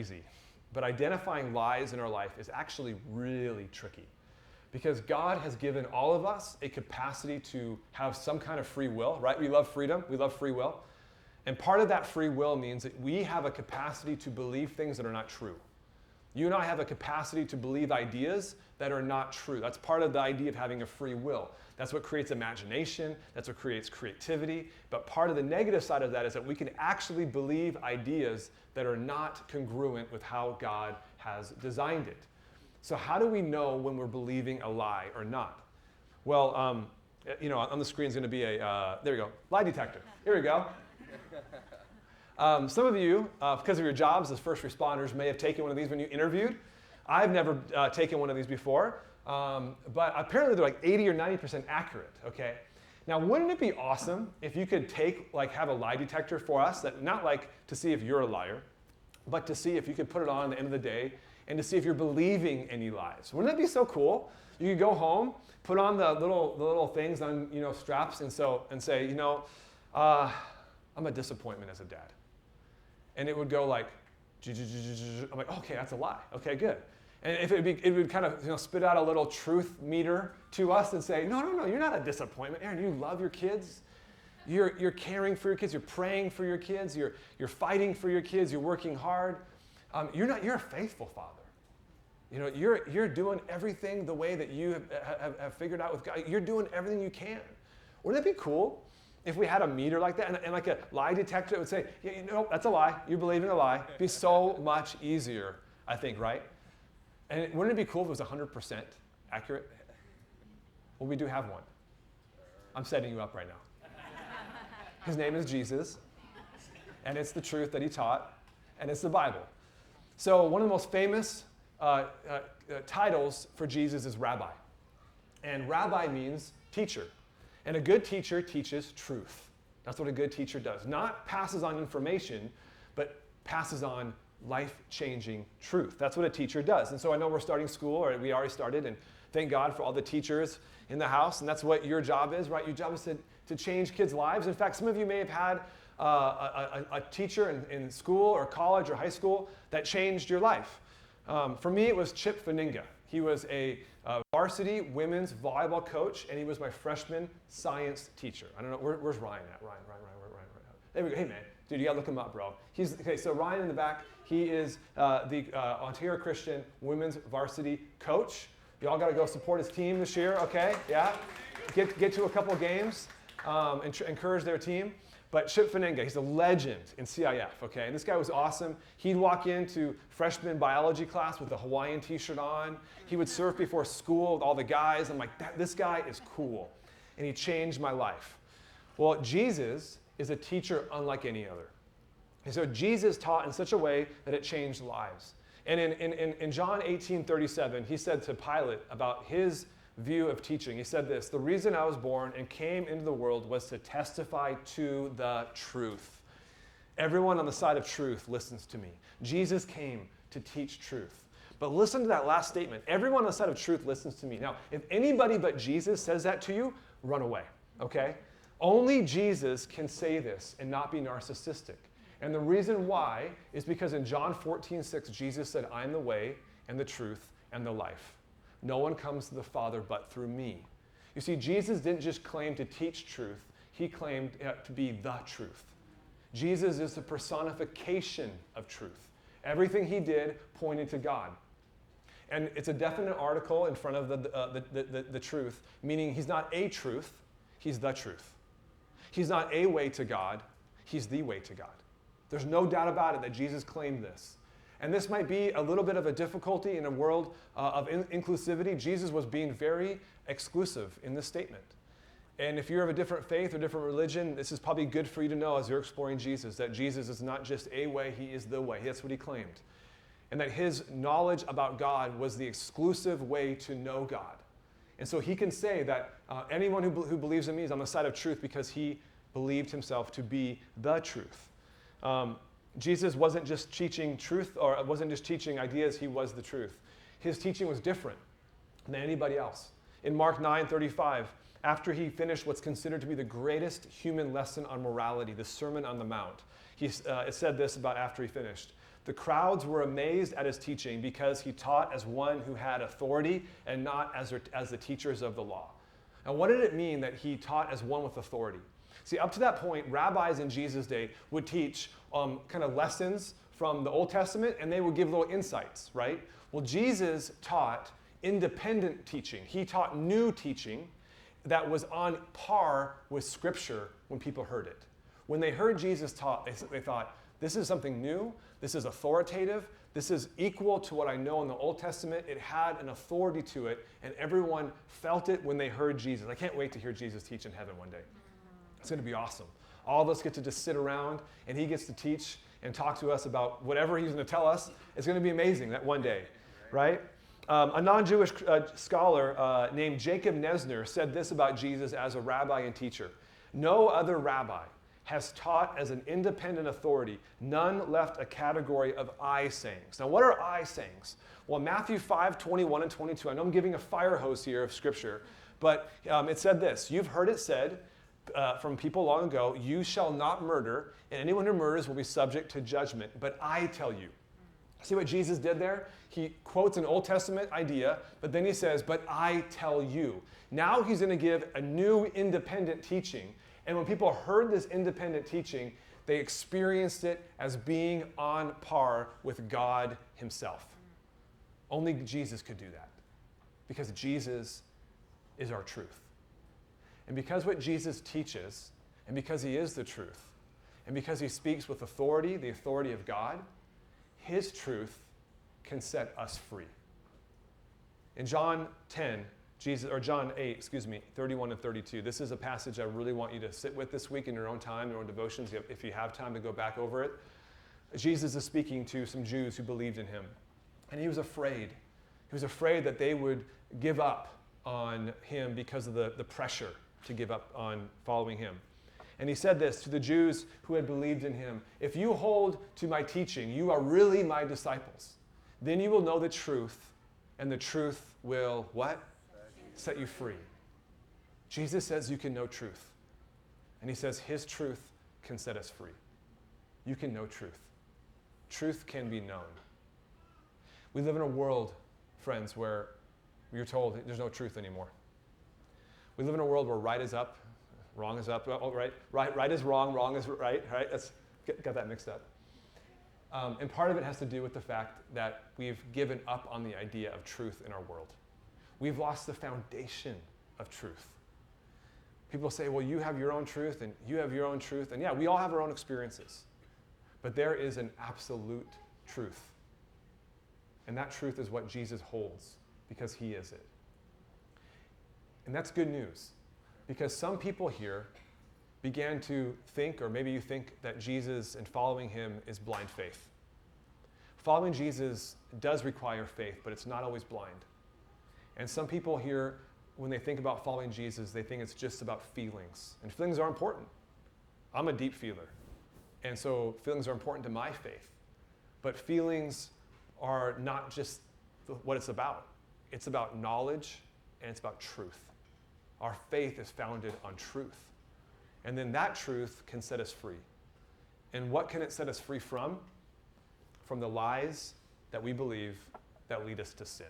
easy. But identifying lies in our life is actually really tricky because God has given all of us a capacity to have some kind of free will, right? We love freedom. We love free will. And part of that free will means that we have a capacity to believe things that are not true. You and I have a capacity to believe ideas that are not true. That's part of the idea of having a free will. That's what creates imagination. That's what creates creativity. But part of the negative side of that is that we can actually believe ideas that are not congruent with how God has designed it. So how do we know when we're believing a lie or not? Well, on the screen is going to be there we go, lie detector. Here we go. Some of you, because of your jobs as first responders, may have taken one of these when you interviewed. I've never taken one of these before, but apparently they're like 80 or 90% accurate, okay? Now, wouldn't it be awesome if you could have a lie detector for us, that not like to see if you're a liar, but to see if you could put it on at the end of the day and to see if you're believing any lies. Wouldn't that be so cool? You could go home, put on the little things on straps, and say, I'm a disappointment as a dad. And it would go like, I'm like, okay, that's a lie. Okay, good. And if it would kind of spit out a little truth meter to us and say, no, you're not a disappointment. Aaron, you love your kids. You're caring for your kids. You're praying for your kids. You're fighting for your kids. You're working hard. You're a faithful father. You're doing everything the way that you have figured out with God. You're doing everything you can. Wouldn't it be cool if we had a meter like that and like a lie detector that would say, that's a lie. You believe in a lie. It'd be so much easier, I think, right? And wouldn't it be cool if it was 100% accurate? Well, we do have one. I'm setting you up right now. His name is Jesus, and it's the truth that he taught, and it's the Bible. So one of the most famous titles for Jesus is Rabbi. And Rabbi means teacher. And a good teacher teaches truth. That's what a good teacher does. Not passes on information, but passes on life-changing truth. That's what a teacher does. And so I know we're starting school, or we already started, and thank God for all the teachers in the house. And that's what your job is, right? Your job is to change kids' lives. In fact, some of you may have had a teacher in school or college or high school that changed your life. For me, it was Chip Faninga. He was a varsity women's volleyball coach, and he was my freshman science teacher. I don't know, where's Ryan at? Ryan. There we go. Hey, man. Dude, you got to look him up, bro. So Ryan in the back, he is the Ontario Christian women's varsity coach. Y'all got to go support his team this year, okay? Yeah? Get to a couple games, encourage their team. But Chip Faninga, he's a legend in CIF, okay? And this guy was awesome. He'd walk into freshman biology class with a Hawaiian t-shirt on. He would surf before school with all the guys. I'm like, this guy is cool. And he changed my life. Well, Jesus is a teacher unlike any other. And so Jesus taught in such a way that it changed lives. And in John 18:37, he said to Pilate about his view of teaching. He said this: the reason I was born and came into the world was to testify to the truth. Everyone on the side of truth listens to me. Jesus came to teach truth. But listen to that last statement. Everyone on the side of truth listens to me. Now, if anybody but Jesus says that to you, run away, okay? Only Jesus can say this and not be narcissistic. And the reason why is because in John 14:6, Jesus said, I am the way and the truth and the life. No one comes to the Father but through me. You see, Jesus didn't just claim to teach truth. He claimed to be the truth. Jesus is the personification of truth. Everything he did pointed to God. And it's a definite article in front of the truth, meaning he's not a truth, he's the truth. He's not a way to God, he's the way to God. There's no doubt about it that Jesus claimed this. And this might be a little bit of a difficulty in a world of inclusivity. Jesus was being very exclusive in this statement. And if you're of a different faith or different religion, this is probably good for you to know as you're exploring Jesus, that Jesus is not just a way, he is the way. That's what he claimed. And that his knowledge about God was the exclusive way to know God. And so he can say that anyone who believes in me is on the side of truth because he believed himself to be the truth. Jesus wasn't just teaching truth, or wasn't just teaching ideas, he was the truth. His teaching was different than anybody else. In Mark 9:35, after he finished what's considered to be the greatest human lesson on morality, the Sermon on the Mount, it said this about after he finished: The crowds were amazed at his teaching because he taught as one who had authority and not as the teachers of the law. Now, what did it mean that he taught as one with authority? See, up to that point, rabbis in Jesus' day would teach kind of lessons from the Old Testament, and they would give little insights, right? Well, Jesus taught independent teaching. He taught new teaching that was on par with Scripture when people heard it. When they heard Jesus taught, they thought, this is something new, this is authoritative, this is equal to what I know in the Old Testament. It had an authority to it, and everyone felt it when they heard Jesus. I can't wait to hear Jesus teach in heaven one day. It's going to be awesome. All of us get to just sit around, and he gets to teach and talk to us about whatever he's going to tell us. It's going to be amazing that one day, right? A non-Jewish scholar named Jacob Nesner said this about Jesus as a rabbi and teacher. No other rabbi has taught as an independent authority. None left a category of I sayings. Now, what are I sayings? Well, Matthew 5:21 and 22. I know I'm giving a fire hose here of Scripture, but it said this. You've heard it said from people long ago, you shall not murder, and anyone who murders will be subject to judgment. But I tell you. See what Jesus did there? He quotes an Old Testament idea, but then he says, but I tell you. Now he's going to give a new independent teaching. And when people heard this independent teaching, they experienced it as being on par with God himself. Only Jesus could do that, because Jesus is our truth. And because what Jesus teaches, and because he is the truth, and because he speaks with authority, the authority of God, his truth can set us free. In John 8, 31 and 32. This is a passage I really want you to sit with this week in your own time, your own devotions, if you have time to go back over it. Jesus is speaking to some Jews who believed in him. And he was afraid. He was afraid that they would give up on him because of the pressure to give up on following him. And he said this to the Jews who had believed in him. If you hold to my teaching, you are really my disciples. Then you will know the truth, and the truth will what? Set you free. Jesus says you can know truth. And he says his truth can set us free. You can know truth. Truth can be known. We live in a world, friends, where you're told there's no truth anymore. We live in a world where right is up, wrong is up. Oh, right is wrong, wrong is right. Right? That's got that mixed up. And part of it has to do with the fact that we've given up on the idea of truth in our world. We've lost the foundation of truth. People say, well, you have your own truth, and you have your own truth. And yeah, we all have our own experiences. But there is an absolute truth. And that truth is what Jesus holds, because he is it. And that's good news, because some people here began to think, or maybe you think, that Jesus and following him is blind faith. Following Jesus does require faith, but it's not always blind. And some people here, when they think about following Jesus, they think it's just about feelings. And feelings are important. I'm a deep feeler. And so feelings are important to my faith. But feelings are not just what it's about. It's about knowledge, and it's about truth. Our faith is founded on truth. And then that truth can set us free. And what can it set us free from? From the lies that we believe that lead us to sin.